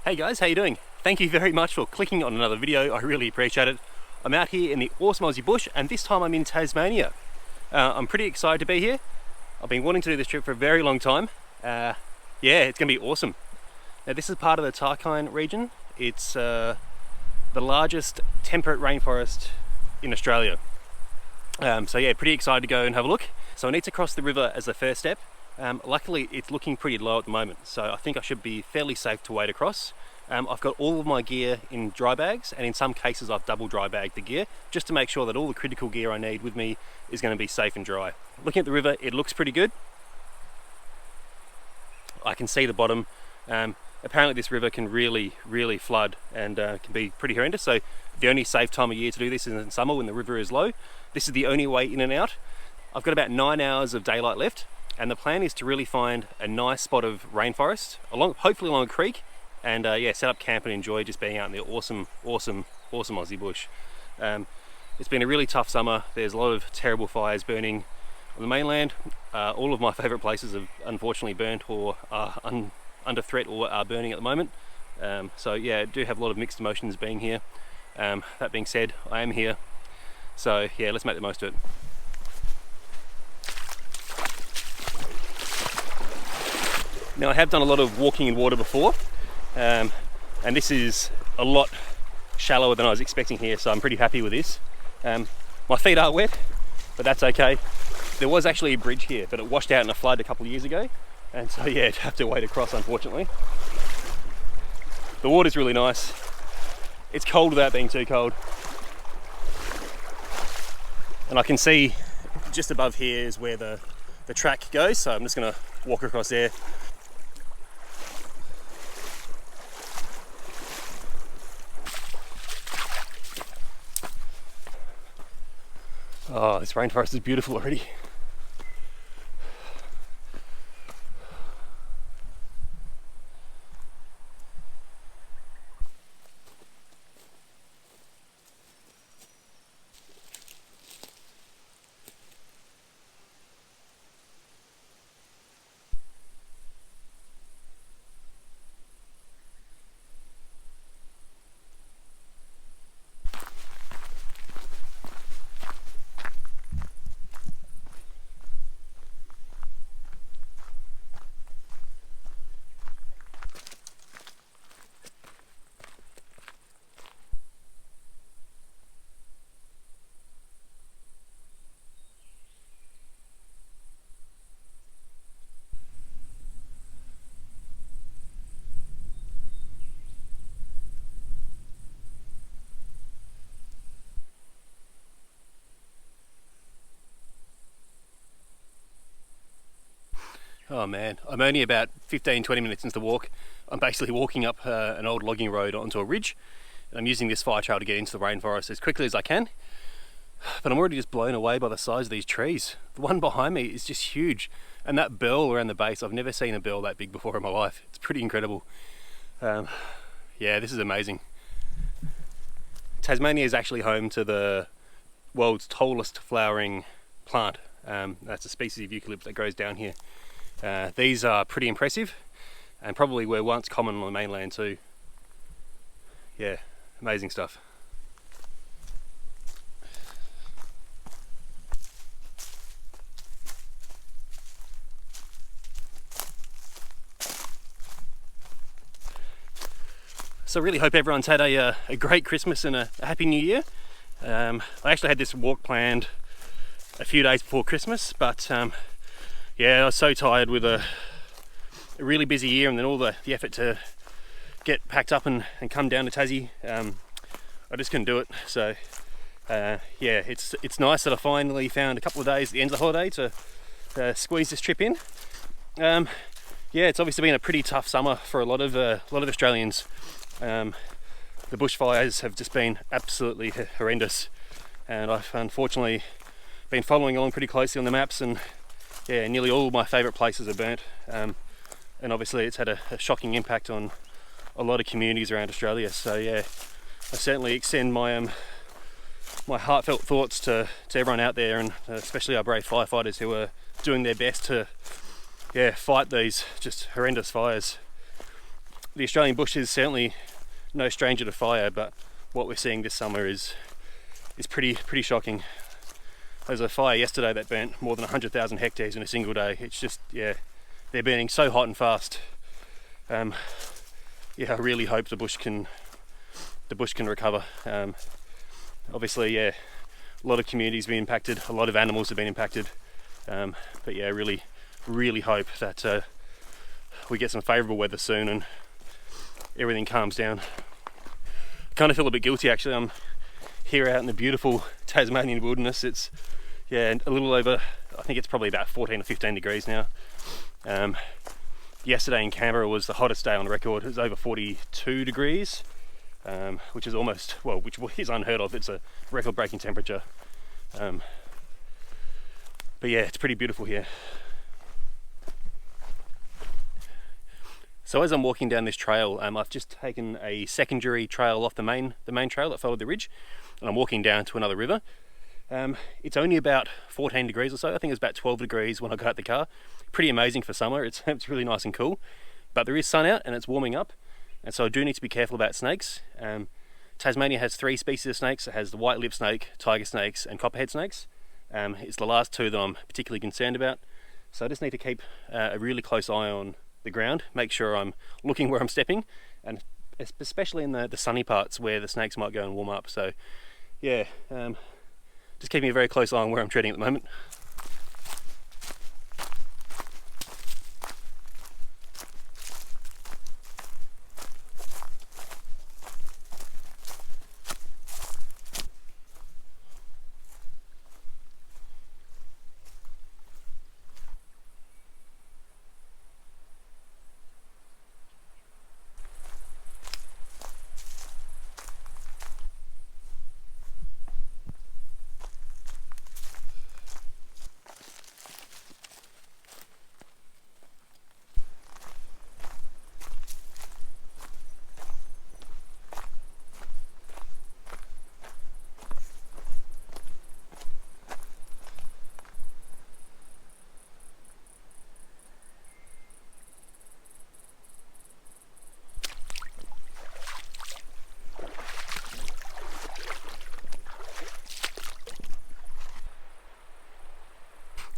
Hey guys, how you doing? Thank you very much for clicking on another video. I really appreciate it. I'm out here in the awesome Aussie bush, and this time I'm in Tasmania. I'm pretty excited to be here. I've been wanting to do this trip for a very long time. Yeah, it's going to be awesome. Now this is part of the Tarp region. It's the largest temperate rainforest in Australia. So yeah, pretty excited to go and have a look. So I need to cross the river as the first step. Luckily it's looking pretty low at the moment, so I think I should be fairly safe to wade across. I've got all of my gear in dry bags, and in some cases I've double dry bagged the gear just to make sure that all the critical gear I need with me is going to be safe and dry. Looking at the river, it looks pretty good. I can see the bottom. Apparently this river can really flood and can be pretty horrendous, so the only safe time of year to do this is in summer when the river is low. This is the only way in and out. I've got about 9 hours of daylight left, and the plan is to really find a nice spot of rainforest, hopefully along a creek, and yeah, set up camp and enjoy just being out in the awesome Aussie bush. It's been a really tough summer. There's a lot of terrible fires burning on the mainland. All of my favourite places have unfortunately burnt or are under threat or are burning at the moment. So yeah, I do have a lot of mixed emotions being here. That being said, I am here. So yeah, let's make the most of it. Now I have done a lot of walking in water before, and this is a lot shallower than I was expecting here, so I'm pretty happy with this. My feet are wet, but that's okay. There was actually a bridge here, but it washed out in a flood a couple of years ago, and so yeah, I'd have to wade across unfortunately. The water's really nice. It's cold without being too cold. And I can see just above here is where the track goes, so I'm just going to walk across there. Oh, this rainforest is beautiful already. Oh man, I'm only about 15-20 minutes into the walk. I'm basically walking up an old logging road onto a ridge, and I'm using this fire trail to get into the rainforest as quickly as I can. But I'm already just blown away by the size of these trees. The one behind me is just huge, and that bell around the base, I've never seen a bell that big before in my life. It's pretty incredible. Yeah, this is amazing. Tasmania is actually home to the world's tallest flowering plant. That's a species of eucalypt that grows down here. These are pretty impressive, and probably were once common on the mainland too. Yeah, amazing stuff. So I really hope everyone's had a great Christmas and a happy New Year. I actually had this walk planned a few days before Christmas, but yeah, I was so tired with a really busy year, and then all the effort to get packed up and come down to Tassie. I just couldn't do it. So yeah, it's nice that I finally found a couple of days at the end of the holiday to squeeze this trip in. Yeah, it's obviously been a pretty tough summer for a lot of Australians. The bushfires have just been absolutely horrendous, and I've unfortunately been following along pretty closely on the maps, and yeah, nearly all my favourite places are burnt, and obviously it's had a shocking impact on a lot of communities around Australia. So yeah, I certainly extend my my heartfelt thoughts to everyone out there, and especially our brave firefighters who are doing their best to fight these just horrendous fires. the Australian bush is certainly no stranger to fire, but what we're seeing this summer is pretty shocking. There was a fire yesterday that burnt more than 100,000 hectares in a single day. It's just, yeah, they're burning so hot and fast. Yeah, I really hope the bush can recover. Obviously, yeah, a lot of communities have been impacted, a lot of animals have been impacted, but yeah, really hope that we get some favourable weather soon and everything calms down. I kind of feel a bit guilty actually. I'm here out in the beautiful Tasmanian wilderness. It's, yeah, a little over, I think it's probably about 14 or 15 degrees now. Yesterday in Canberra was the hottest day on record. It was over 42 degrees, which is almost, well, which is unheard of. It's a record-breaking temperature. But yeah, it's pretty beautiful here. So as I'm walking down this trail, I've just taken a secondary trail off the main trail that followed the ridge, and I'm walking down to another river. It's only about 14 degrees or so. I think it was about 12 degrees when I got out the car. Pretty amazing for summer. It's really nice and cool, but there is sun out and it's warming up, and so I do need to be careful about snakes. Tasmania has 3 species of snakes. It has the white lip snake, tiger snakes, and copperhead snakes. It's the last 2 that I'm particularly concerned about. So I just need to keep a really close eye on the ground, make sure I'm looking where I'm stepping, and especially in the sunny parts where the snakes might go and warm up. So yeah, just keeping a very close eye on where I'm treading at the moment.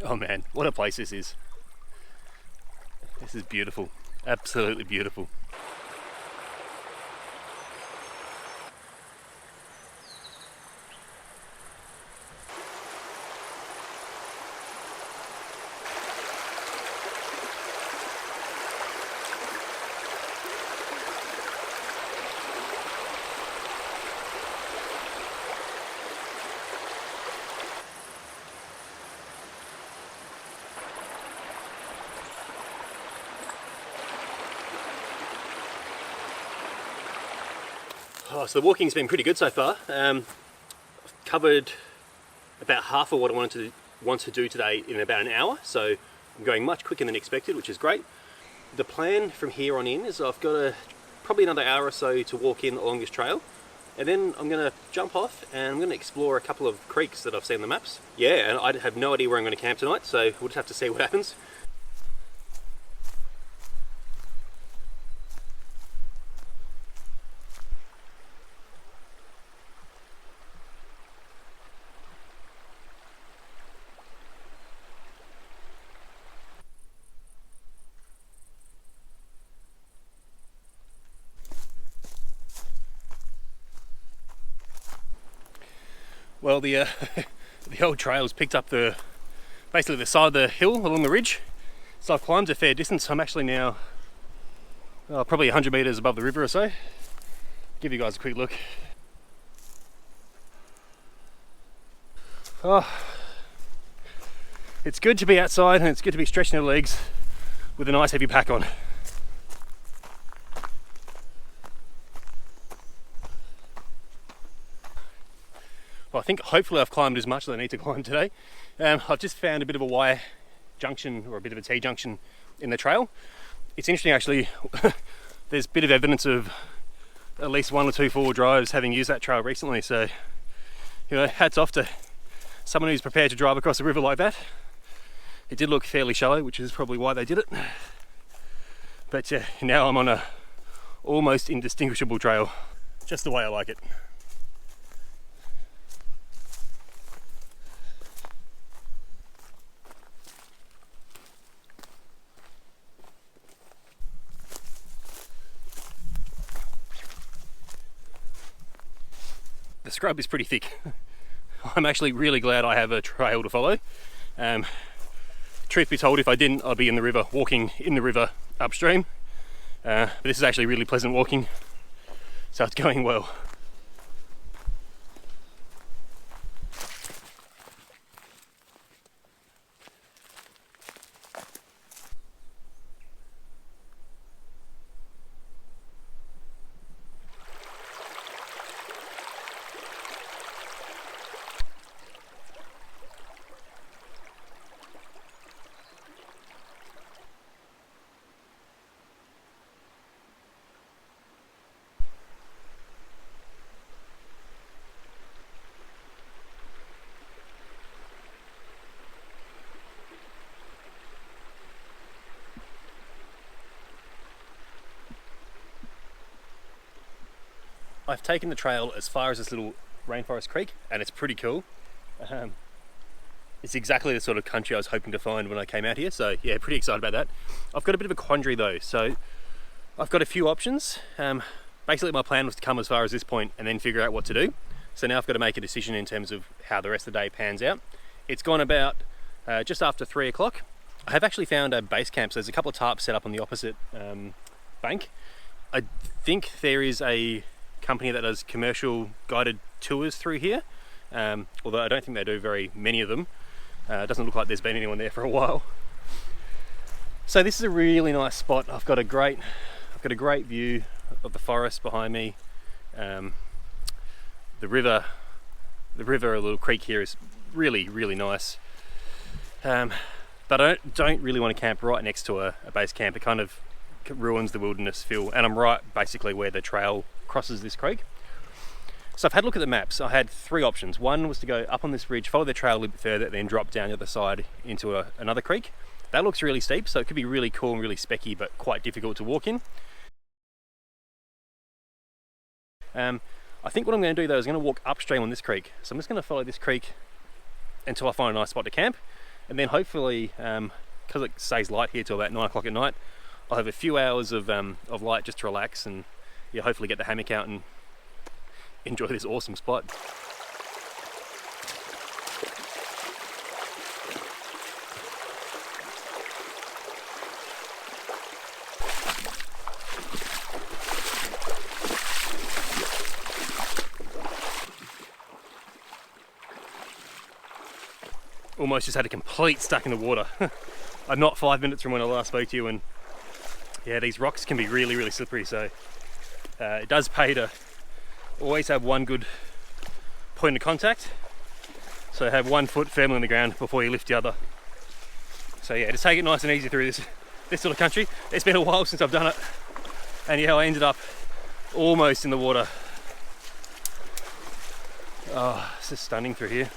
Oh man, what a place this is. This is beautiful, absolutely beautiful. Oh, so the walking's been pretty good so far. I've covered about half of what I want to do today in about an hour, so I'm going much quicker than expected, which is great. The plan from here on in is I've got probably another hour or so to walk in along this trail, and then I'm going to jump off and I'm going to explore a couple of creeks that I've seen on the maps. Yeah, and I have no idea where I'm going to camp tonight, so we'll just have to see what happens. Well, the old trail's picked up basically the side of the hill along the ridge, so I've climbed a fair distance. I'm actually now probably 100 metres above the river or so. Give you guys a quick look. Oh, it's good to be outside and it's good to be stretching your legs with a nice heavy pack on. Well, I think hopefully I've climbed as much as I need to climb today. I've just found a bit of a Y junction, or a bit of a T junction in the trail. It's interesting actually, there's a bit of evidence of at least 1 or 2 4-wheel drives having used that trail recently, so you know, hats off to someone who's prepared to drive across a river like that. It did look fairly shallow, which is probably why they did it. But yeah, now I'm on a almost indistinguishable trail, just the way I like it. The scrub is pretty thick. I'm actually really glad I have a trail to follow. Truth be told, if I didn't, I'd be in the river, walking in the river upstream. But this is actually really pleasant walking, so it's going well. I've taken the trail as far as this little rainforest creek, and it's pretty cool. It's exactly the sort of country I was hoping to find when I came out here, so yeah, pretty excited about that. I've got a bit of a quandary though, so I've got a few options. Basically my plan was to come as far as this point and then figure out what to do. So now I've got to make a decision in terms of how the rest of the day pans out. It's gone about just after 3 o'clock. I have actually found a base camp, so there's a couple of tarps set up on the opposite bank. I think there is a company that does commercial guided tours through here, although I don't think they do very many of them. It doesn't look like there's been anyone there for a while. So this is a really nice spot. I've got a great view of the forest behind me. The river, a little creek here, is really nice. But I don't really want to camp right next to a base camp. It kind of ruins the wilderness feel, and I'm right basically where the trail crosses this creek. So I've had a look at the maps. I had 3 options. One was to go up on this ridge, follow the trail a little bit further, then drop down the other side into another creek. That looks really steep, so it could be really cool and really specky, but quite difficult to walk in. I think what I'm going to do though is I'm going to walk upstream on this creek. So I'm just going to follow this creek until I find a nice spot to camp, and then hopefully, because it stays light here till about 9 o'clock at night, I'll have a few hours of light just to relax and yeah, hopefully get the hammock out and enjoy this awesome spot. Almost just had a complete stuck in the water. I'm not 5 minutes from when I last spoke to you, and yeah, these rocks can be really slippery, so it does pay to always have one good point of contact. So have one foot firmly on the ground before you lift the other. So yeah, just take it nice and easy through this sort of country. It's been a while since I've done it, and yeah, I ended up almost in the water. Oh, it's just stunning through here.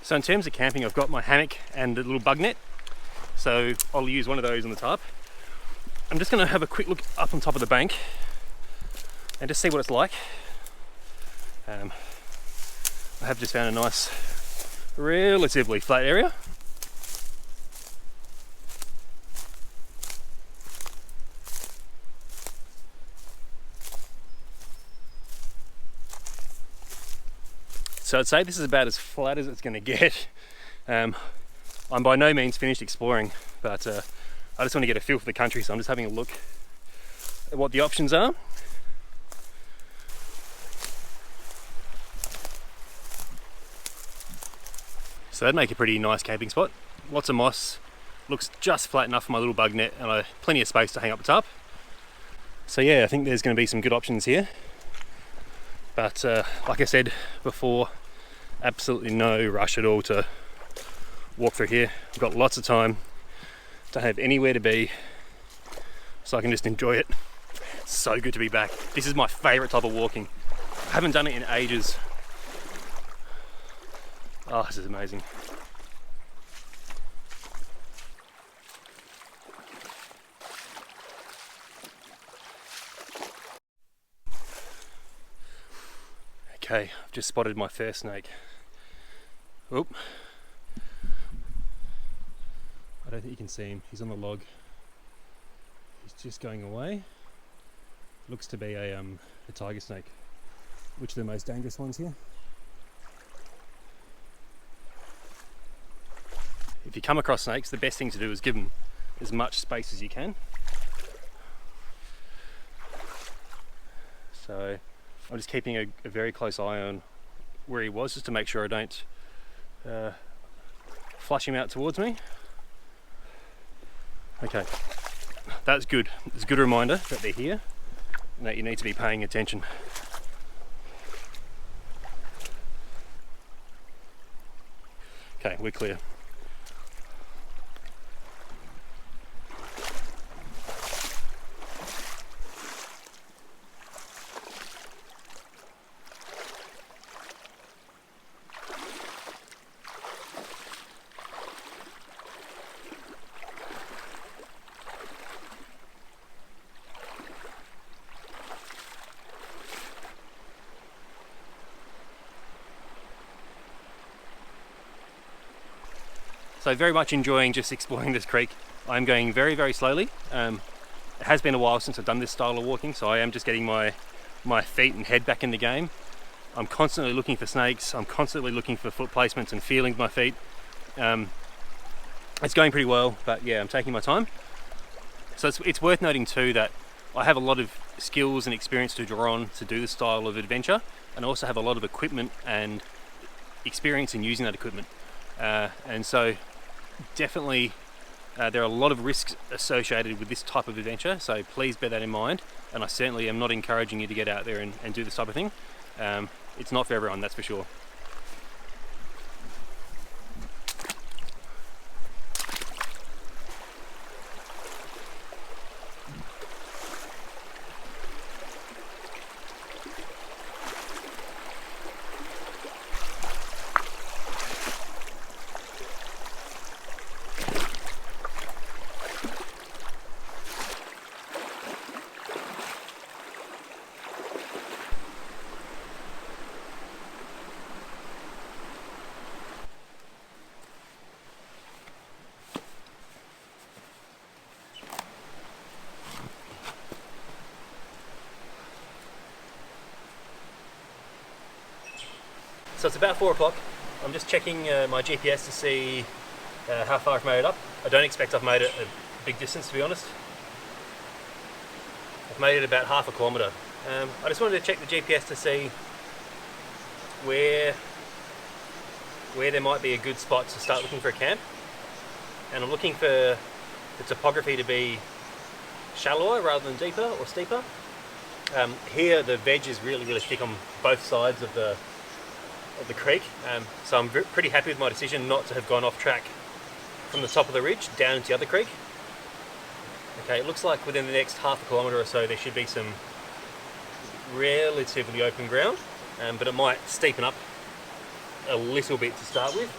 So in terms of camping, I've got my hammock and a little bug net, so I'll use one of those on the tarp. I'm just going to have a quick look up on top of the bank and just see what it's like. I have just found a nice, relatively flat area. So I'd say this is about as flat as it's going to get. I'm by no means finished exploring, but I just want to get a feel for the country, so I'm just having a look at what the options are. So that'd make a pretty nice camping spot. Lots of moss, looks just flat enough for my little bug net, and plenty of space to hang up the tarp. So yeah, I think there's going to be some good options here. But like I said before, absolutely no rush at all to walk through here. I've got lots of time, don't have anywhere to be. so I can just enjoy it. So good to be back. This is my favourite type of walking. I haven't done it in ages. Oh, this is amazing. Okay, I've just spotted my first snake. Oop. I don't think you can see him. He's on the log. He's just going away. Looks to be a tiger snake, which are the most dangerous ones here. If you come across snakes, the best thing to do is give them as much space as you can. So I'm just keeping a very close eye on where he was, just to make sure I don't flush him out towards me. Okay, that's good. It's a good reminder that they're here and that you need to be paying attention. Okay, we're clear. So very much enjoying just exploring this creek. I'm going very, very slowly. It has been a while since I've done this style of walking, so I am just getting my feet and head back in the game. I'm constantly looking for snakes. I'm constantly looking for foot placements and feeling my feet. It's going pretty well, but yeah, I'm taking my time. So it's worth noting too that I have a lot of skills and experience to draw on to do this style of adventure, and I also have a lot of equipment and experience in using that equipment. And so definitely there are a lot of risks associated with this type of adventure, so please bear that in mind, and I certainly am not encouraging you to get out there and do this type of thing. It's not for everyone, that's for sure. So it's about 4 o'clock. I'm just checking my GPS to see how far I've made it up. I don't expect I've made it a big distance, to be honest. I've made it about half a kilometre. I just wanted to check the GPS to see where there might be a good spot to start looking for a camp. And I'm looking for the topography to be shallower rather than deeper or steeper. Here the veg is really, really thick on both sides of the creek, so I'm pretty happy with my decision not to have gone off track from the top of the ridge down into the other creek. Okay, it looks like within the next half a kilometre or so there should be some relatively open ground, but it might steepen up a little bit to start with.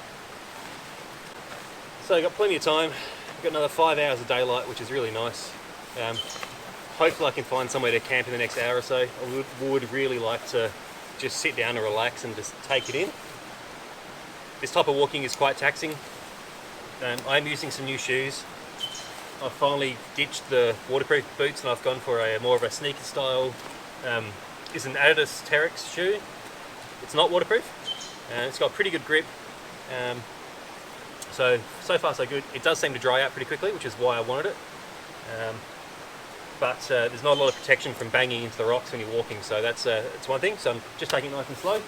So I've got plenty of time. I've got another 5 hours of daylight, which is really nice. Hopefully I can find somewhere to camp in the next hour or so. I would really like to just sit down and relax and just take it in. This type of walking is quite taxing. I'm using some new shoes. I've finally ditched the waterproof boots and I've gone for a more of a sneaker style. It's an Adidas Terex shoe. It's not waterproof. It's got pretty good grip. So far so good. It does seem to dry out pretty quickly, which is why I wanted it. But there's not a lot of protection from banging into the rocks when you're walking, so that's one thing. So I'm just taking it nice and slow.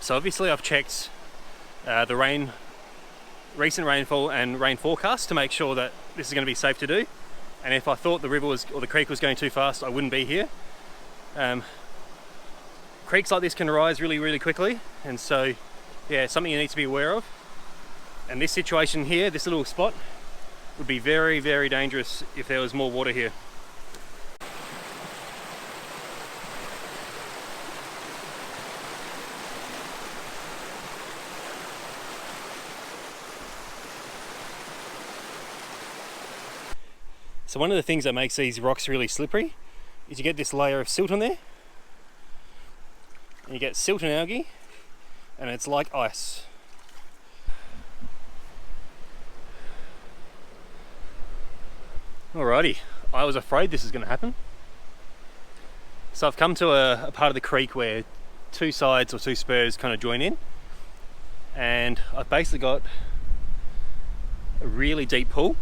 So obviously I've checked the recent rainfall and rain forecast to make sure that this is going to be safe to do. And if I thought the river was, or the creek was going too fast, I wouldn't be here. Creeks like this can rise really, really quickly, and so yeah, it's something you need to be aware of. And this situation here, this little spot, would be very, very dangerous if there was more water here. So one of the things that makes these rocks really slippery is you get this layer of silt on there, and you get silt and algae, and it's like ice. Alrighty, I was afraid this was going to happen. So I've come to a part of the creek where two sides or two spurs kind of join in, and I've basically got a really deep pool.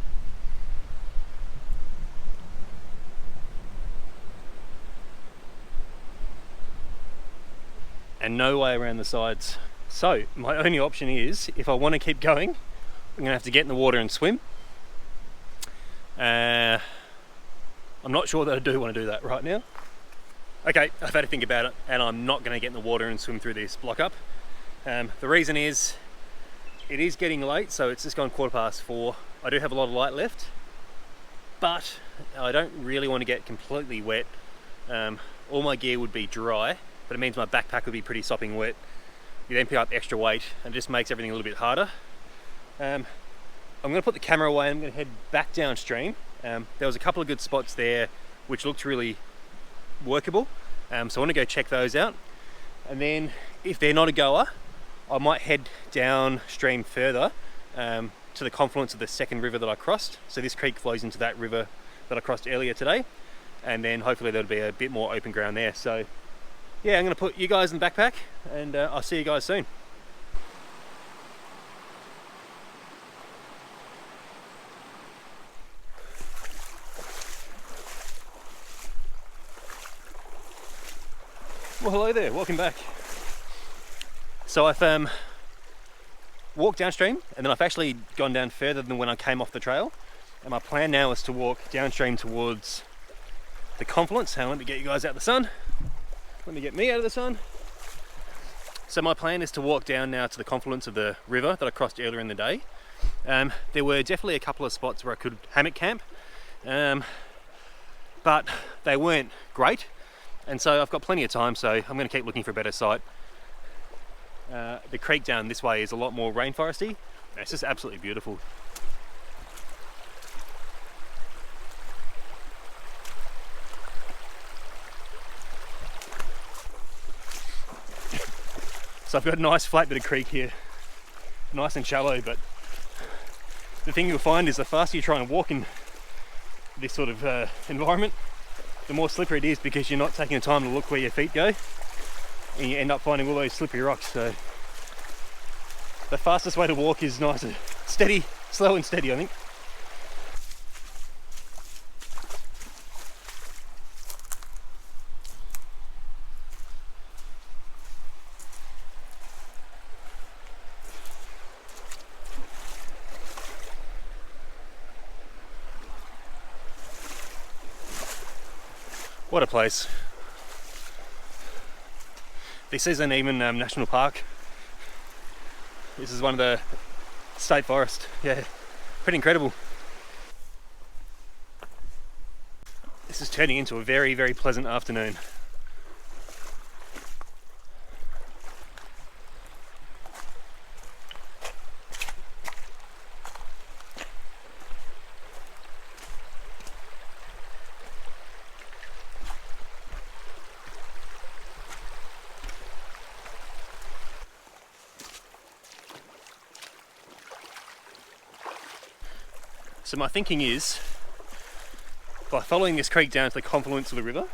And no way around the sides. So my only option is, if I want to keep going, I'm gonna have to get in the water and swim. I'm not sure that I do want to do that right now. Okay, I've had to think about it, and I'm not going to get in the water and swim through this block up. The reason is, it is getting late, so it's just gone 4:15. I do have a lot of light left, but I don't really want to get completely wet. All my gear would be dry, but it means my backpack would be pretty sopping wet. You then pick up extra weight, and it just makes everything a little bit harder. I'm going to put the camera away, and I'm going to head back downstream. There was a couple of good spots there which looked really workable, so I want to go check those out. And then if they're not a goer, I might head downstream further to the confluence of the second river that I crossed. So this creek flows into that river that I crossed earlier today, and then hopefully there'll be a bit more open ground there. So yeah, I'm going to put you guys in the backpack, and I'll see you guys soon. Well, hello there, welcome back. So I've walked downstream, and then I've actually gone down further than when I came off the trail. And my plan now is to walk downstream towards the confluence. Hang on, let me get you guys out of the sun. Let me get me out of the sun. So my plan is to walk down now to the confluence of the river that I crossed earlier in the day. There were definitely a couple of spots where I could hammock camp, but they weren't great. And so I've got plenty of time, so I'm going to keep looking for a better site. The creek down this way is a lot more rainforesty. It's just absolutely beautiful. So I've got a nice flat bit of creek here, nice and shallow, but the thing you'll find is the faster you try and walk in this sort of environment, the more slippery it is, because you're not taking the time to look where your feet go, and you end up finding all those slippery rocks. So the fastest way to walk is nice and steady, slow and steady, I think. What a place. This isn't even national park. This is one of the state forest. Yeah, pretty incredible. This is turning into a very, very pleasant afternoon. So my thinking is, by following this creek down to the confluence of the river,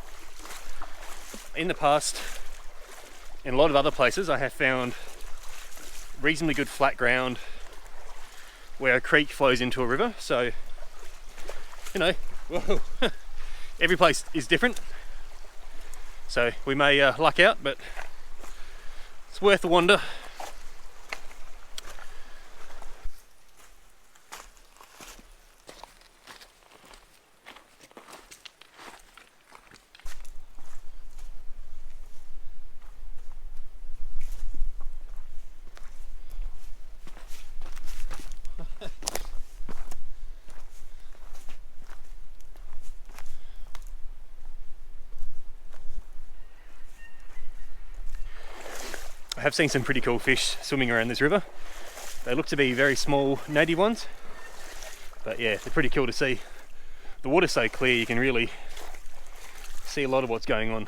in the past, in a lot of other places, I have found reasonably good flat ground where a creek flows into a river. So, you know, whoa, every place is different. So we may luck out, but It's worth a wander. I have seen some pretty cool fish swimming around this river. They look to be very small native ones, but yeah, they're pretty cool to see. The water's so clear you can really see a lot of what's going on.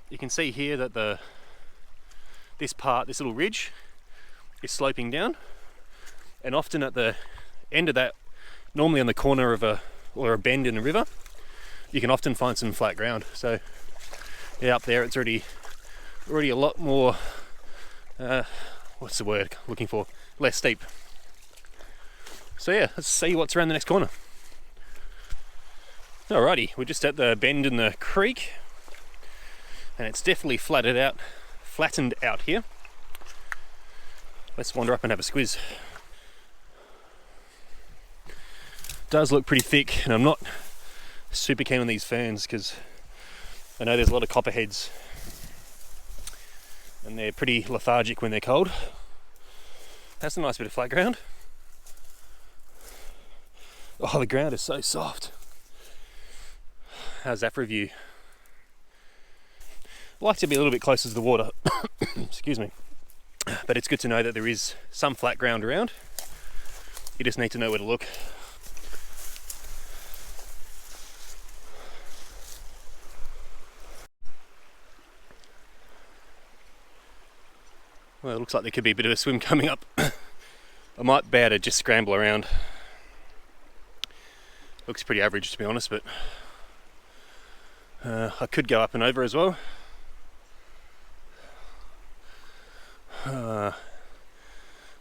You can see here that this little ridge is sloping down, and often at the end of that, normally on the corner of a bend in a river, you can often find some flat ground. So yeah, up there it's already a lot more, what's the word I'm looking for? Less steep. So yeah, let's see what's around the next corner. Alrighty, we're just at the bend in the creek, and it's definitely flattened out here. Let's wander up and have a squiz. Does look pretty thick, and I'm not super keen on these ferns because I know there's a lot of copperheads and they're pretty lethargic when they're cold. That's a nice bit of flat ground. Oh, the ground is so soft. How's that for a view? I like to be a little bit closer to the water. Excuse me. But it's good to know that there is some flat ground around. You just need to know where to look. Well, it looks like there could be a bit of a swim coming up. I might be able to just scramble around. Looks pretty average, to be honest, but I could go up and over as well.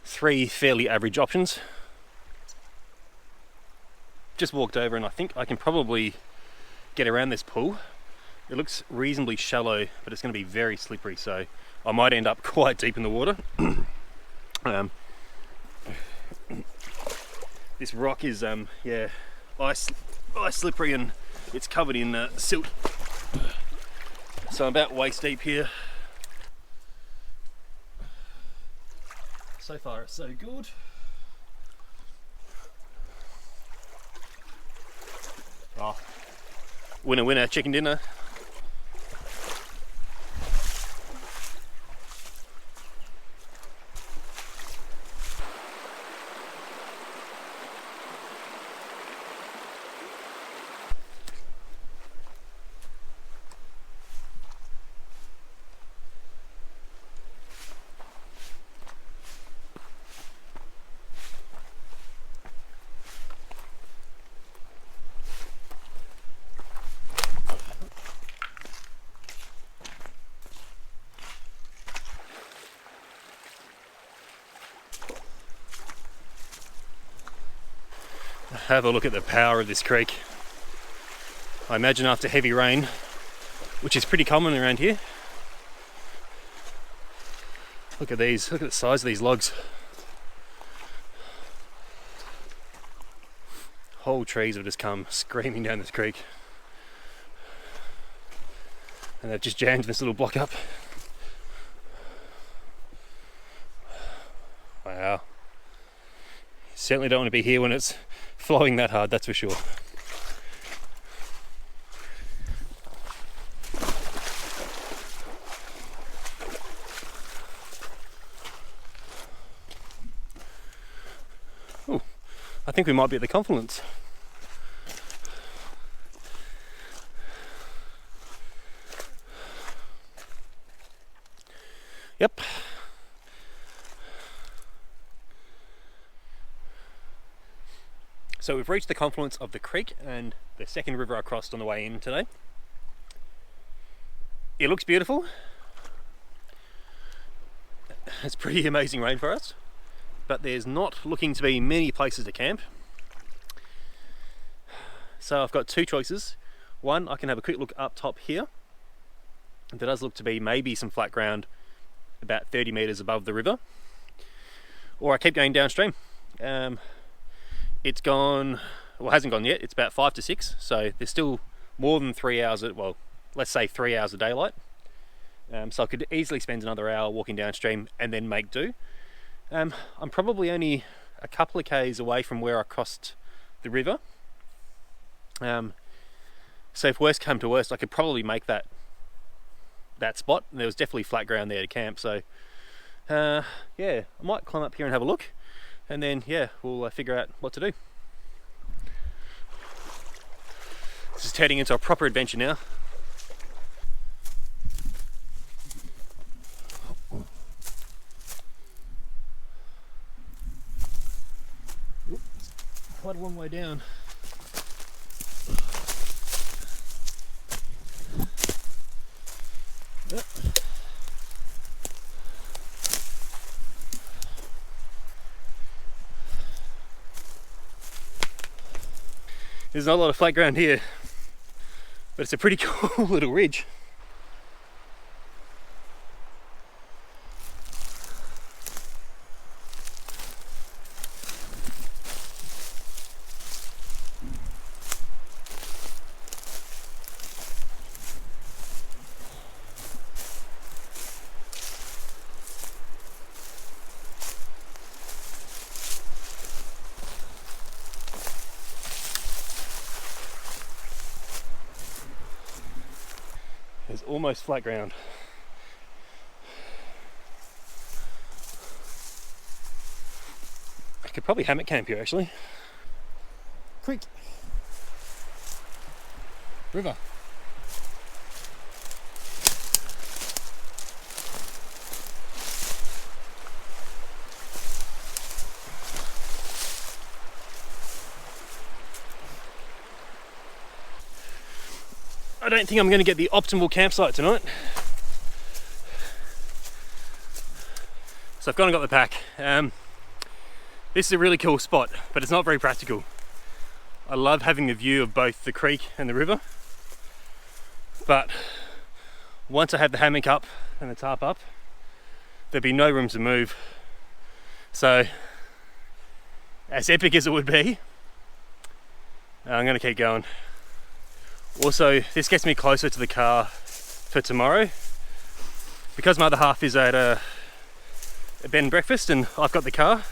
Three fairly average options. Just walked over and I think I can probably get around this pool. It looks reasonably shallow, but it's going to be very slippery, so I might end up quite deep in the water. This rock is ice slippery, and it's covered in silt, so I'm about waist deep here. So far it's so good. Oh, winner winner, chicken dinner. Have a look at the power of this creek. I imagine after heavy rain, which is pretty common around here. Look at these, look at the size of these logs. Whole trees have just come screaming down this creek. And they've just jammed this little block up. Wow. You certainly don't want to be here when it's flowing that hard, that's for sure. Oh, I think we might be at the confluence. Yep. So we've reached the confluence of the creek and the second river I crossed on the way in today. It looks beautiful. It's pretty amazing rainforest, but there's not looking to be many places to camp. So I've got two choices. One, I can have a quick look up top here. There does look to be maybe some flat ground about 30 meters above the river. Or I keep going downstream. It's gone, well, hasn't gone yet. It's about 5 to 6, so there's still more than 3 hours, well, let's say 3 hours of daylight. So I could easily spend another hour walking downstream and then make do. I'm probably only a couple of k's away from where I crossed the river. So if worst come to worst, I could probably make that spot. There was definitely flat ground there to camp, so yeah, I might climb up here and have a look, and then yeah, we'll figure out what to do. This is turning into a proper adventure now. Quite a long way down. There's not a lot of flat ground here, but it's a pretty cool little ridge. There's almost flat ground. I could probably hammock camp here actually. Creek. River. I don't think I'm going to get the optimal campsite tonight. So I've gone and got the pack. This is a really cool spot, but it's not very practical. I love having the view of both the creek and the river, but once I have the hammock up and the tarp up, there'd be no room to move. So as epic as it would be, I'm going to keep going. Also, this gets me closer to the car for tomorrow. Because my other half is at a bed and breakfast and I've got the car,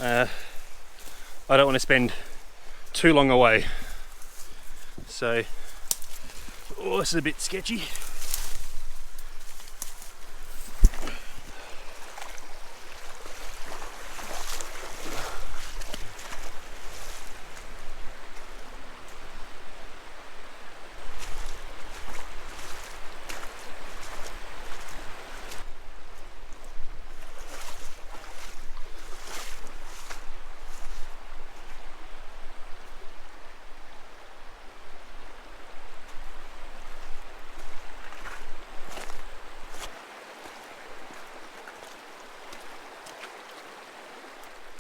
I don't want to spend too long away. So, oh, this is a bit sketchy.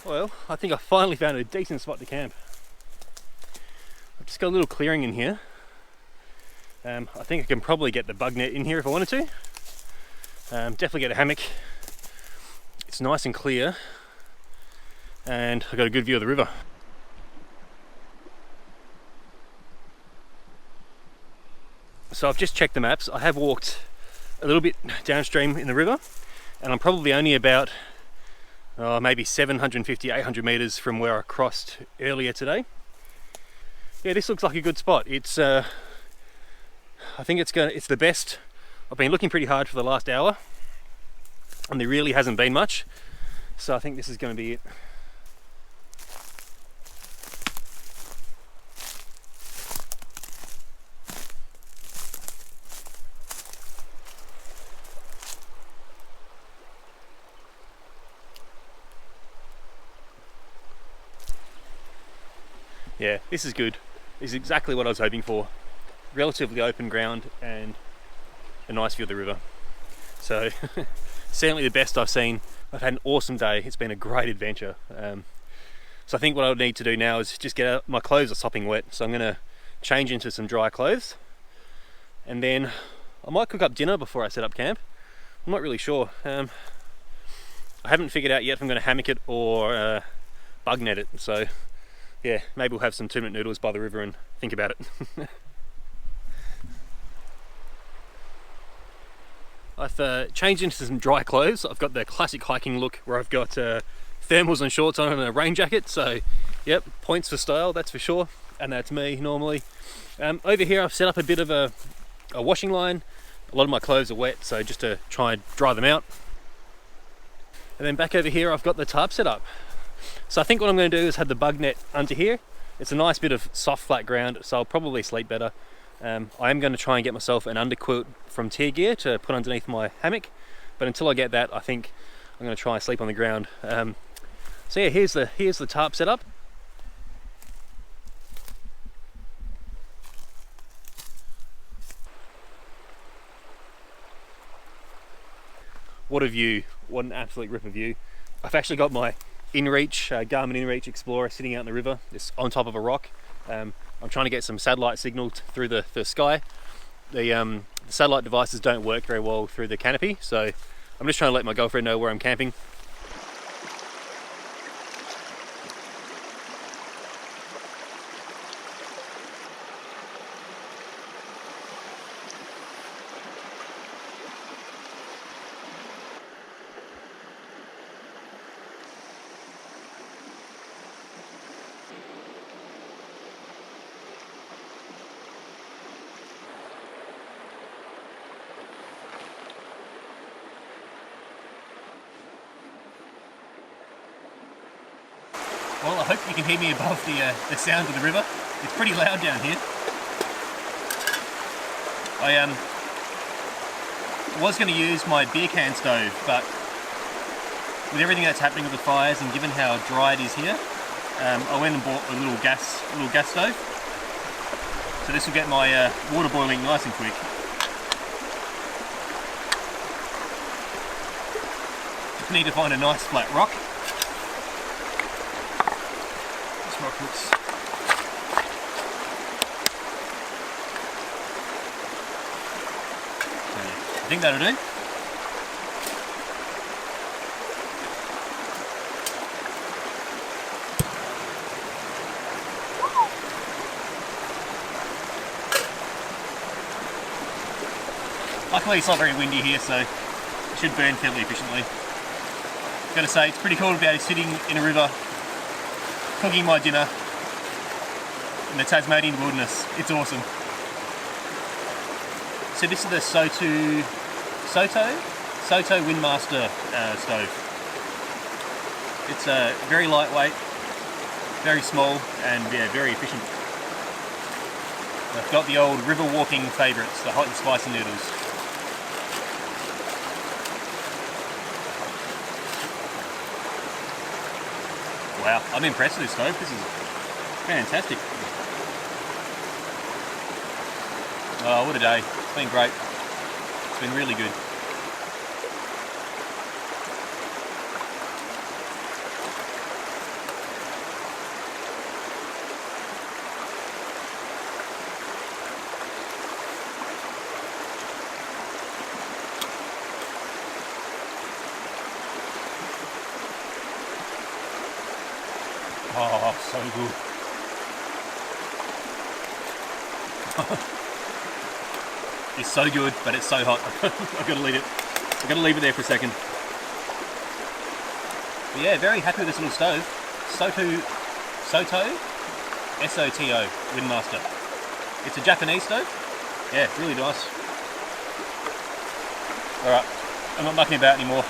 Well, I think I finally found a decent spot to camp. I've just got a little clearing in here. I think I can probably get the bug net in here if I wanted to. Definitely get a hammock. It's nice and clear, and I've got a good view of the river. So I've just checked the maps. I have walked a little bit downstream in the river, and I'm probably only about maybe 750, 800 meters from where I crossed earlier today. Yeah, this looks like a good spot. It's I think it's the best. I've been looking pretty hard for the last hour and there really hasn't been much, so I think this is going to be it. Yeah, this is good. This is exactly what I was hoping for. Relatively open ground and a nice view of the river. So certainly the best I've seen. I've had an awesome day. It's been a great adventure. So I think what I would need to do now is just get out. My clothes are sopping wet, so I'm going to change into some dry clothes, and then I might cook up dinner before I set up camp. I'm not really sure. I haven't figured out yet if I'm going to hammock it or bug net it, so yeah, maybe we'll have some 2-minute noodles by the river and think about it. I've changed into some dry clothes. I've got the classic hiking look where I've got thermals and shorts on and a rain jacket, so yep, points for style, that's for sure, and that's me normally. Over here I've set up a bit of a washing line. A lot of my clothes are wet, so just to try and dry them out. And then back over here I've got the tarp set up. So I think what I'm going to do is have the bug net under here. It's a nice bit of soft flat ground, so I'll probably sleep better. I am going to try and get myself an underquilt from Tier Gear to put underneath my hammock, but until I get that, I think I'm going to try and sleep on the ground. So yeah, here's the tarp setup. What a view! What an absolute ripper view! I've actually got my InReach Garmin InReach Explorer sitting out in the river. It's on top of a rock. I'm trying to get some satellite signal through the sky. The satellite devices don't work very well through the canopy, so I'm just trying to let my girlfriend know where I'm camping. Well, I hope you can hear me above the sound of the river. It's pretty loud down here. I was going to use my beer can stove, but with everything that's happening with the fires and given how dry it is here, I went and bought a little gas stove. So this will get my water boiling nice and quick. Just need to find a nice flat rock. Rock looks I think that'll do. Luckily it's not very windy here, so it should burn fairly efficiently. Gotta say, it's pretty cool to be sitting in a river cooking my dinner in the Tasmanian wilderness. It's awesome. So this is the Soto Windmaster stove. It's very lightweight, very small, and yeah, very efficient. I've got the old river walking favourites, the hot and spicy noodles. Wow, I'm impressed with this stove. This is fantastic. Oh, what a day. It's been great. It's been really good. Oh, so good. It's so good, but it's so hot. I've got to leave it. I've got to leave it there for a second. But yeah, very happy with this little stove. Soto S-O-T-O Windmaster. It's a Japanese stove. Yeah, really nice. Alright, I'm not mucking about anymore.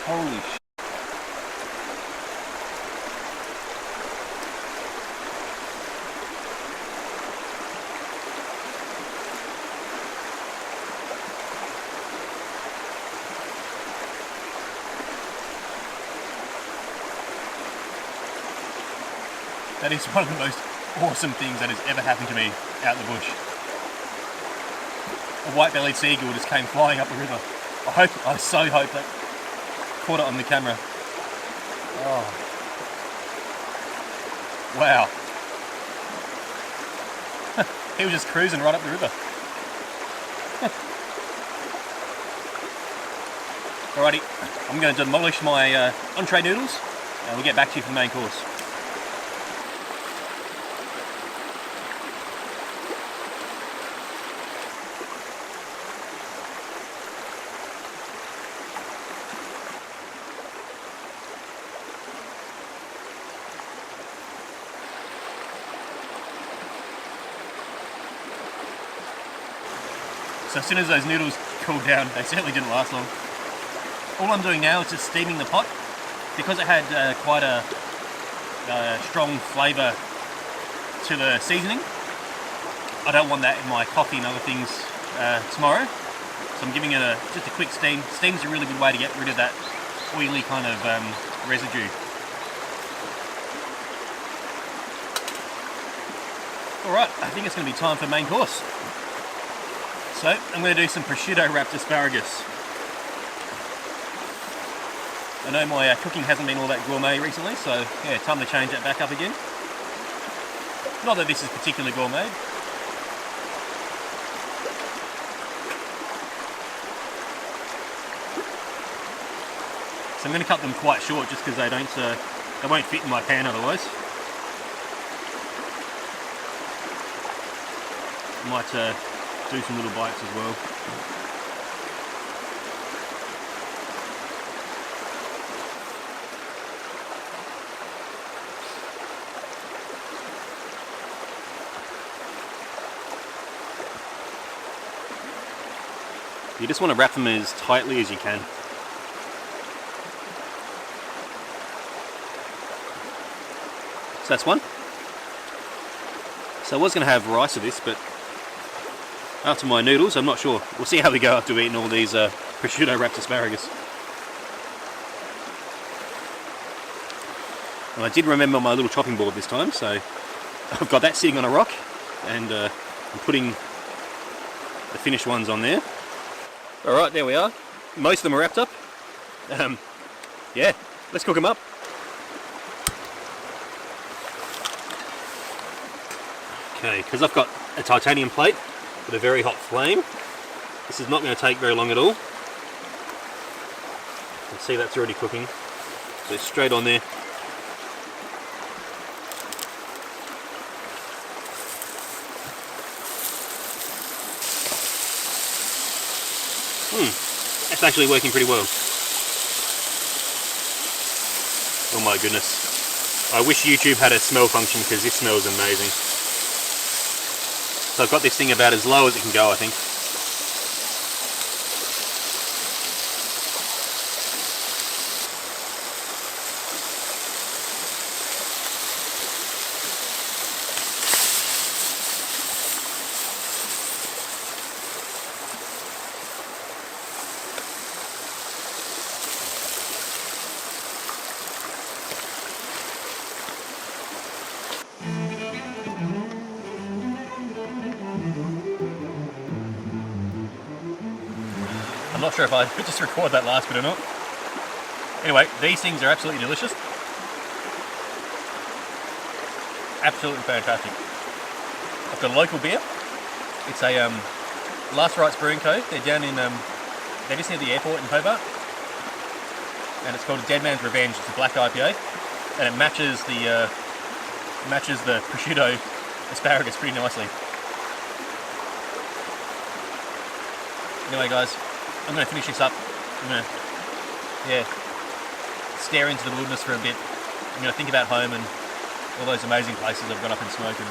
Holy shit. That is one of the most awesome things that has ever happened to me out in the bush. A white-bellied seagull just came flying up the river. I so hope that caught it on the camera. Oh. Wow. He was just cruising right up the river. Alrighty, I'm going to demolish my entree noodles and we'll get back to you for the main course. So as soon as those noodles cooled down, they certainly didn't last long. All I'm doing now is just steaming the pot. Because it had quite a strong flavour to the seasoning, I don't want that in my coffee and other things tomorrow. So I'm giving it just a quick steam. Steam's a really good way to get rid of that oily kind of residue. Alright, I think it's going to be time for main course. So I'm going to do some prosciutto wrapped asparagus. I know my cooking hasn't been all that gourmet recently, so yeah, time to change that back up again. Not that this is particularly gourmet. So I'm going to cut them quite short just because they won't fit in my pan otherwise. Might do some little bites as well. You just want to wrap them as tightly as you can. So that's one. So I was going to have rice with this, but after my noodles, I'm not sure. We'll see how we go after eating all these prosciutto wrapped asparagus. Well, I did remember my little chopping board this time, so I've got that sitting on a rock, and I'm putting the finished ones on there. Alright, there we are. Most of them are wrapped up. Yeah, let's cook them up. Okay, because I've got a titanium plate with a very hot flame, this is not going to take very long at all. You can see that's already cooking. So straight on there. That's actually working pretty well. Oh my goodness. I wish YouTube had a smell function because this smells amazing. So I've got this thing about as low as it can go, I think. I'm not sure if I could just record that last bit or not. Anyway, these things are absolutely delicious. Absolutely fantastic. I've got a local beer. It's a Last Rites Brewing Co. They're down in, they're just near the airport in Hobart. And it's called a Dead Man's Revenge. It's a black IPA. And it matches the prosciutto asparagus pretty nicely. Anyway guys, I'm going to finish this up. I'm going to, stare into the wilderness for a bit. I'm going to think about home and all those amazing places I've got up in smoke. And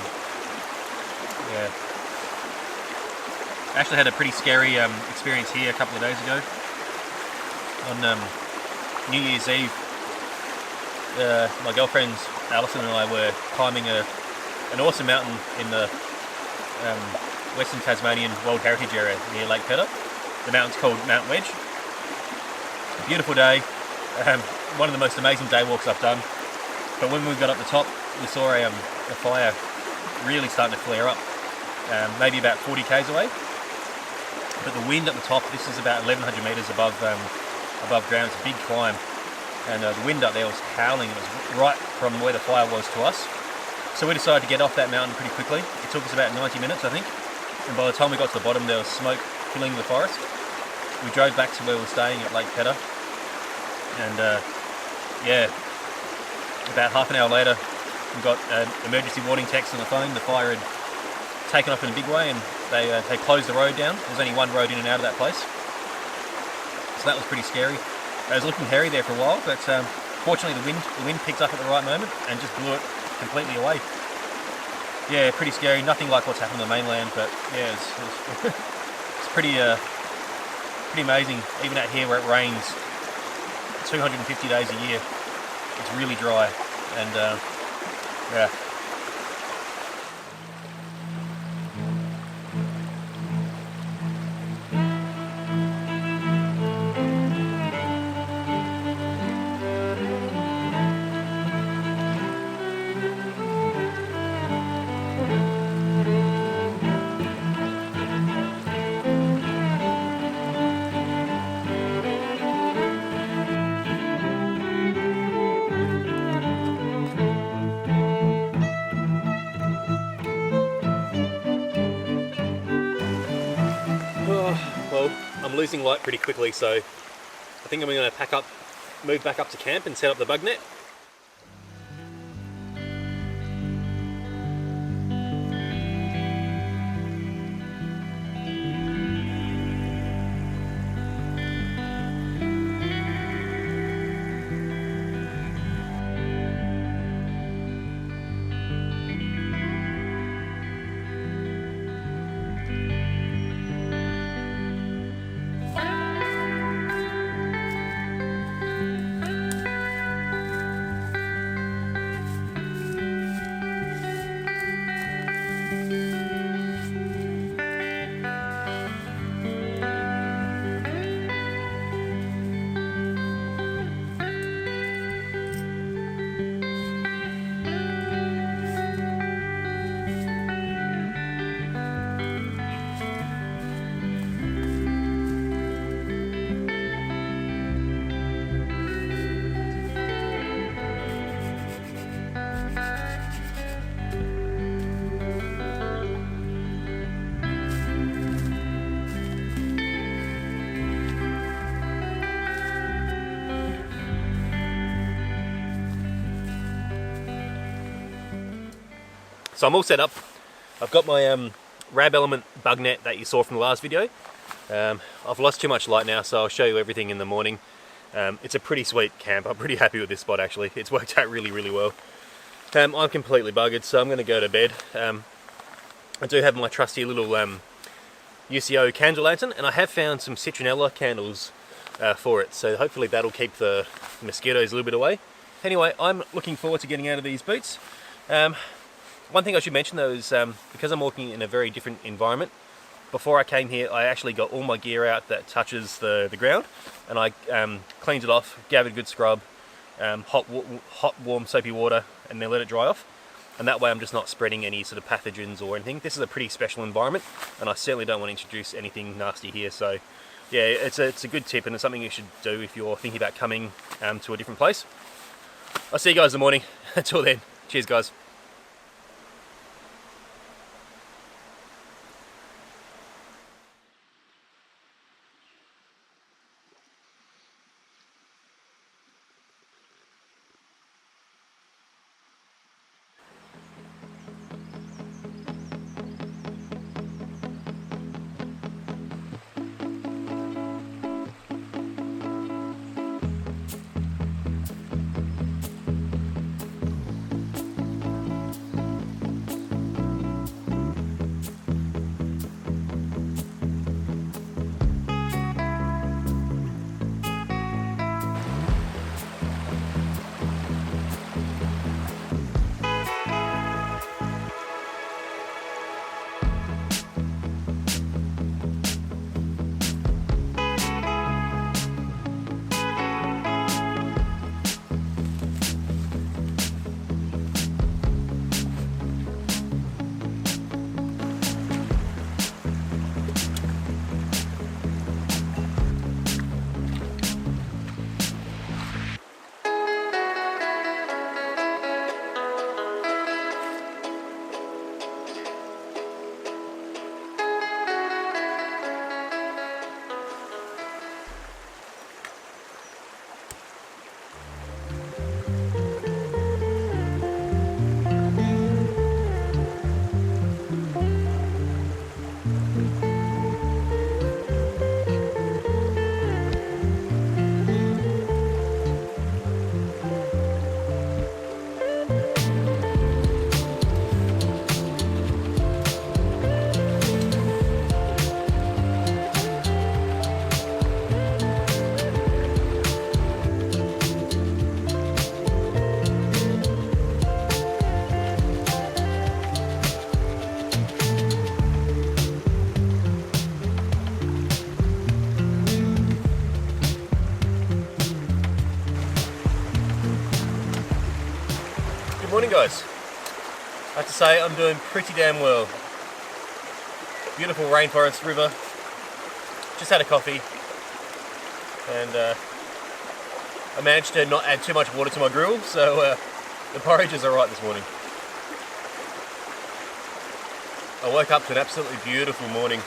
yeah, I actually had a pretty scary experience here a couple of days ago. On New Year's Eve, my girlfriends Alison and I were climbing an awesome mountain in the Western Tasmanian World Heritage Area near Lake Pedder. The mountain's called Mount Wedge. A beautiful day, one of the most amazing day walks I've done. But when we got up the top, we saw a fire really starting to flare up, maybe about 40 k's away. But the wind at the top, this is about 1100 metres above ground, it's a big climb, and the wind up there was howling. It was right from where the fire was to us. So we decided to get off that mountain pretty quickly. It took us about 90 minutes, I think, and by the time we got to the bottom there was smoke filling the forest. We drove back to where we were staying at Lake Pedder, and yeah, about half an hour later we got an emergency warning text on the phone. The fire had taken off in a big way, and they closed the road down. There's only one road in and out of that place, so that was pretty scary. It was looking hairy there for a while, but fortunately the wind picked up at the right moment and just blew it completely away. Yeah, pretty scary. Nothing like what's happened on the mainland, but yeah, it's pretty amazing. Even out here where it rains 250 days a year, it's really dry, and yeah. Well, I'm losing light pretty quickly, so I think I'm going to pack up, move back up to camp and set up the bug net. So I'm all set up. I've got my Rab Element bug net that you saw from the last video. I've lost too much light now, so I'll show you everything in the morning. It's a pretty sweet camp. I'm pretty happy with this spot actually. It's worked out really, really well. I'm completely buggered, so I'm going to go to bed. I do have my trusty little UCO candle lantern, and I have found some citronella candles for it, so hopefully that'll keep the mosquitoes a little bit away. Anyway, I'm looking forward to getting out of these boots. One thing I should mention though is because I'm walking in a very different environment, before I came here I actually got all my gear out that touches the ground, and I cleaned it off, gave it a good scrub, hot warm soapy water, and then let it dry off, and that way I'm just not spreading any sort of pathogens or anything. This is a pretty special environment, and I certainly don't want to introduce anything nasty here, so yeah, it's a good tip, and it's something you should do if you're thinking about coming to a different place. I'll see you guys in the morning. Until then, cheers guys. Morning guys. I have to say I'm doing pretty damn well. Beautiful rainforest river. Just had a coffee and I managed to not add too much water to my grill, so the porridge is alright this morning. I woke up to an absolutely beautiful morning.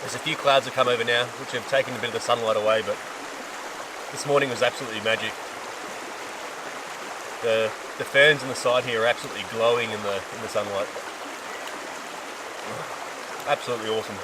There's a few clouds that come over now, which have taken a bit of the sunlight away, but this morning was absolutely magic. The ferns on the side here are absolutely glowing in the sunlight. Absolutely awesome.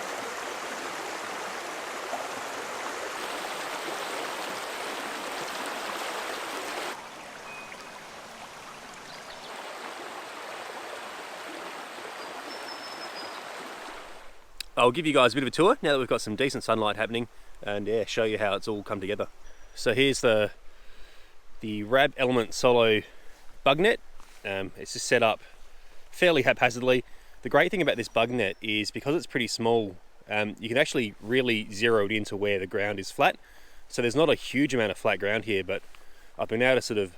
I'll give you guys a bit of a tour now that we've got some decent sunlight happening, and yeah, show you how it's all come together. So here's the Rab Element Solo bug net. It's just set up fairly haphazardly. The great thing about this bug net is because it's pretty small, you can actually really zero it into where the ground is flat. So there's not a huge amount of flat ground here, but I've been able to sort of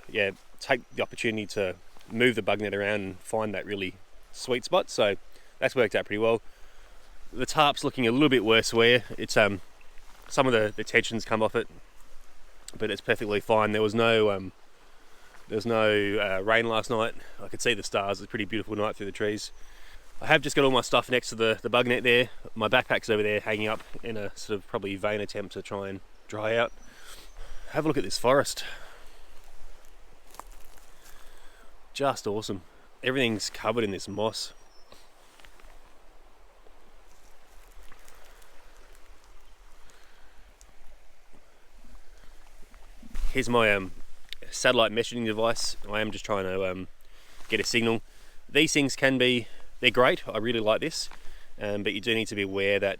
take the opportunity to move the bug net around and find that really sweet spot. So that's worked out pretty well. The tarp's looking a little bit worse where it's some of the tension's come off it, but it's perfectly fine. There was no rain last night. I could see the stars. It's a pretty beautiful night through the trees. I have just got all my stuff next to the bug net there. My backpack's over there hanging up in a sort of probably vain attempt to try and dry out. Have a look at this forest. Just awesome. Everything's covered in this moss. Here's my satellite messaging device. I am just trying to get a signal. These things they're great. I really like this, but you do need to be aware that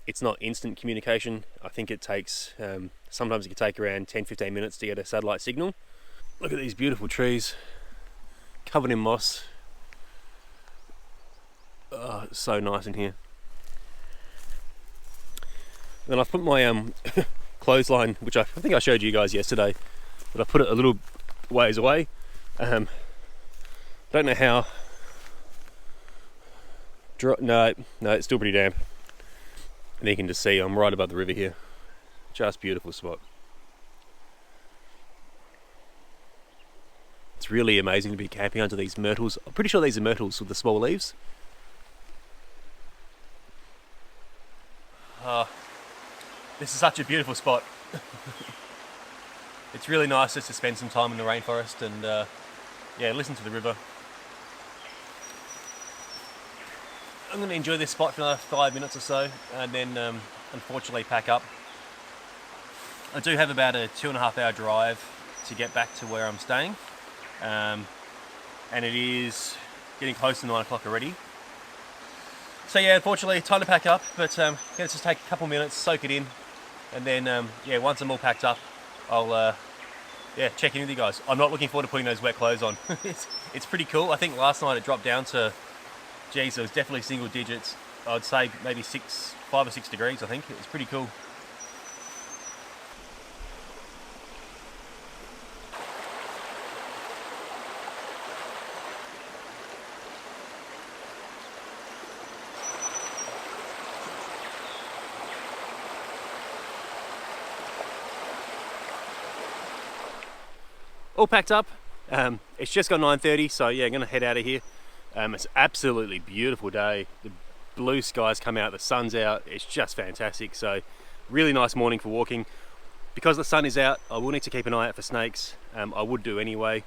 it's not instant communication. I think it takes, sometimes it can take around 10-15 minutes to get a satellite signal. Look at these beautiful trees, covered in moss. Oh, it's so nice in here. Then I've put my clothesline, which I think I showed you guys yesterday, but I put it a little ways away. Don't know how. No, it's still pretty damp. And you can just see I'm right above the river here. Just beautiful spot. It's really amazing to be camping under these myrtles. I'm pretty sure these are myrtles with the small leaves. This is such a beautiful spot. It's really nice just to spend some time in the rainforest and listen to the river. I'm going to enjoy this spot for another 5 minutes or so and then unfortunately pack up. I do have about a 2.5 hour drive to get back to where I'm staying, and it is getting close to 9 o'clock already. So yeah, unfortunately time to pack up, but let's just take a couple minutes, soak it in, and then once I'm all packed up, I'll check in with you guys. I'm not looking forward to putting those wet clothes on. It's pretty cool. I think last night it dropped down to, geez, it was definitely single digits. I'd say maybe 5 or 6 degrees. I think it was pretty cool. All packed up. It's just got 9:30, so yeah, I'm gonna head out of here. It's an absolutely beautiful day. The blue skies come out, the sun's out. It's just fantastic. So really nice morning for walking. Because the sun is out, I will need to keep an eye out for snakes. I would do anyway.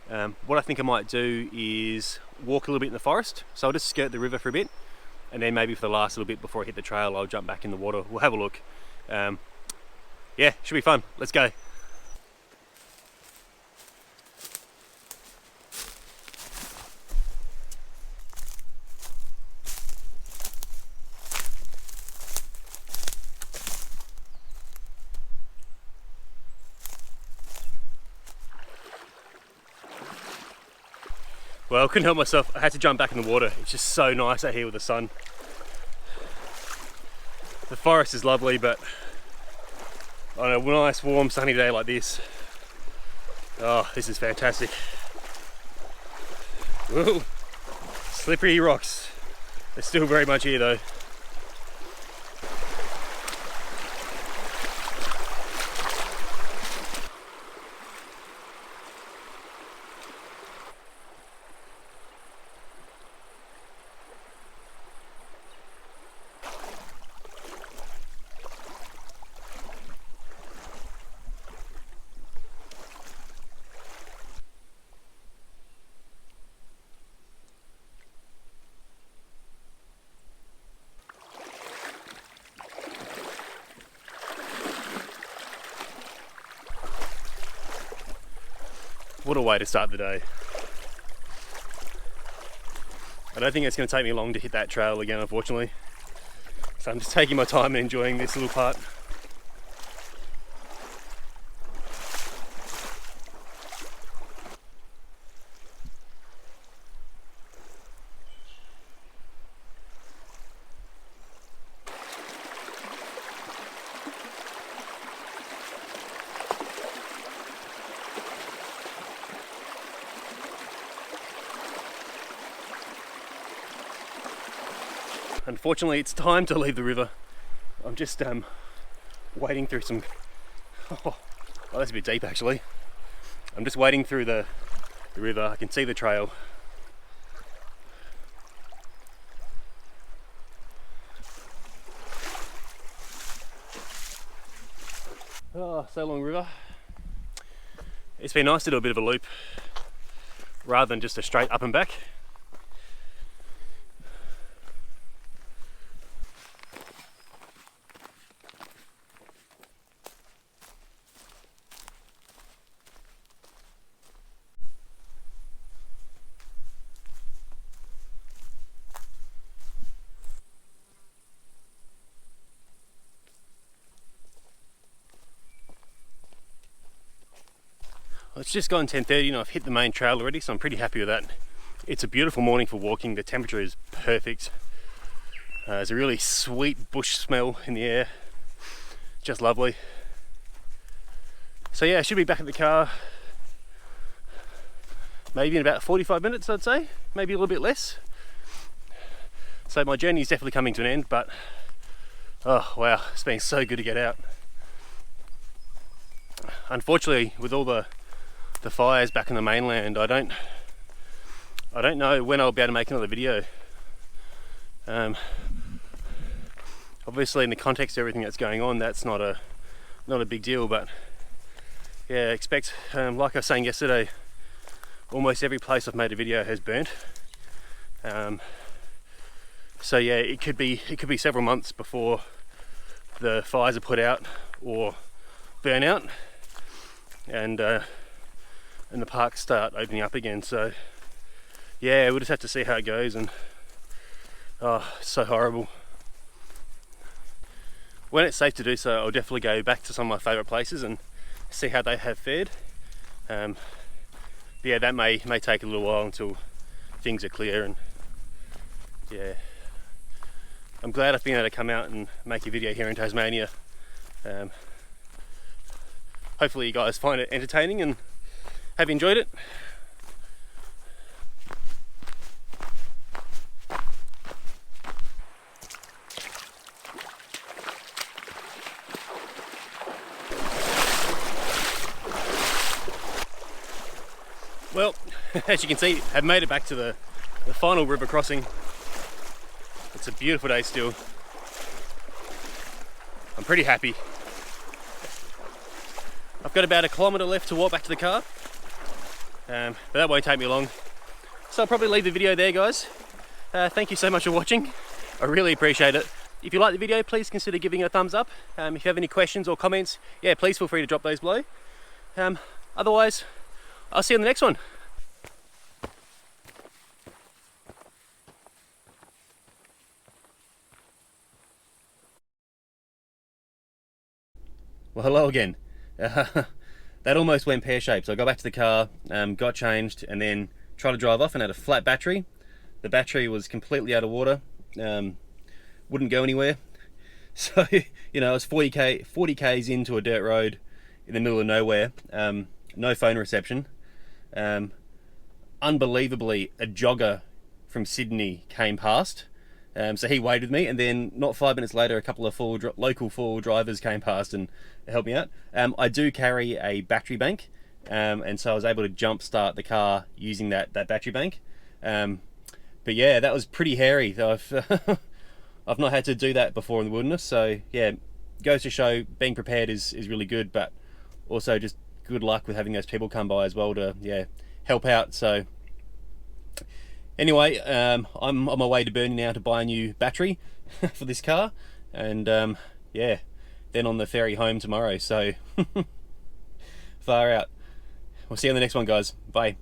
What I think I might do is walk a little bit in the forest. So I'll just skirt the river for a bit, and then maybe for the last little bit before I hit the trail, I'll jump back in the water. We'll have a look. Yeah, should be fun. Let's go. Well, I couldn't help myself. I had to jump back in the water. It's just so nice out here with the sun. The forest is lovely, but on a nice, warm, sunny day like this, oh, this is fantastic. Whoa, slippery rocks. They're still very much here though. What a way to start the day. I don't think it's going to take me long to hit that trail again, unfortunately. So I'm just taking my time and enjoying this little part. Unfortunately, it's time to leave the river. I'm just wading through some... Oh, that's a bit deep actually. I'm just wading through the river. I can see the trail. Oh, so long river. It's been nice to do a bit of a loop rather than just a straight up and back. It's just gone 10:30 and I've hit the main trail already, so I'm pretty happy with that. It's a beautiful morning for walking. The temperature is perfect. There's a really sweet bush smell in the air. Just lovely. So yeah, I should be back at the car maybe in about 45 minutes, I'd say. Maybe a little bit less. So my journey is definitely coming to an end, but oh wow, it's been so good to get out. Unfortunately, with all the fires back in the mainland, I don't know when I'll be able to make another video. Obviously in the context of everything that's going on, that's not a big deal, but yeah, expect like I was saying yesterday, almost every place I've made a video has burnt. So yeah, it could be several months before the fires are put out or burn out, and the parks start opening up again. So yeah, we'll just have to see how it goes. And oh, it's so horrible. When it's safe to do so, I'll definitely go back to some of my favourite places and see how they have fared. But yeah, that may take a little while until things are clear. And yeah, I'm glad I've been able to come out and make a video here in Tasmania. Hopefully you guys find it entertaining and have enjoyed it. Well, as you can see, I've made it back to the final river crossing. It's a beautiful day still. I'm pretty happy. I've got about 1 kilometre left to walk back to the car, but that won't take me long. So I'll probably leave the video there, guys. Thank you so much for watching. I really appreciate it. If you like the video, please consider giving it a thumbs up. If you have any questions or comments, yeah, please feel free to drop those below. Otherwise, I'll see you in the next one. Well, hello again. That almost went pear-shaped. So I got back to the car, got changed, and then tried to drive off and had a flat battery. The battery was completely out of water, wouldn't go anywhere. So, you know, I was 40 k's into a dirt road in the middle of nowhere, no phone reception. unbelievably, a jogger from Sydney came past. So he waited with me, and then not 5 minutes later, a couple of local four drivers came past and helped me out. I do carry a battery bank, and so I was able to jump start the car using that battery bank. But yeah, that was pretty hairy. I've I've not had to do that before in the wilderness, so yeah, goes to show being prepared is really good, but also just good luck with having those people come by as well to help out. So anyway, I'm on my way to Burnie now to buy a new battery for this car, and yeah, then on the ferry home tomorrow. So far out. We'll see you on the next one, guys. Bye.